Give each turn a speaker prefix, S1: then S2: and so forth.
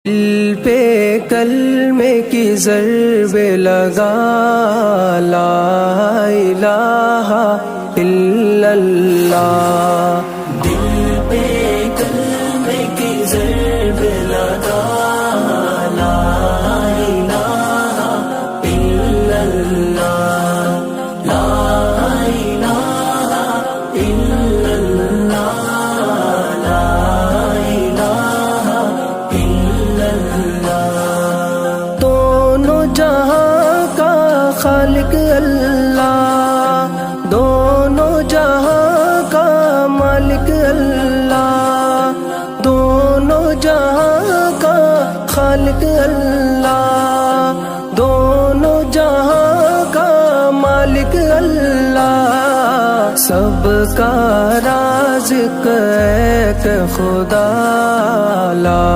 S1: دل پہ کلمے کی ضرب لگا، لا الہ الا اللہ۔ دل پہ کلمے کی ضرب لگا، لا الہ الا اللہ، لا الہ الا اللہ، لا الہ الا اللہ۔ دونوں جہاں کا خالق اللہ، دونوں جہاں کا مالک اللہ، دونوں جہاں کا خالق اللہ، دونوں جہاں کا مالک اللہ۔ سب کا رازق ایک خدا، لا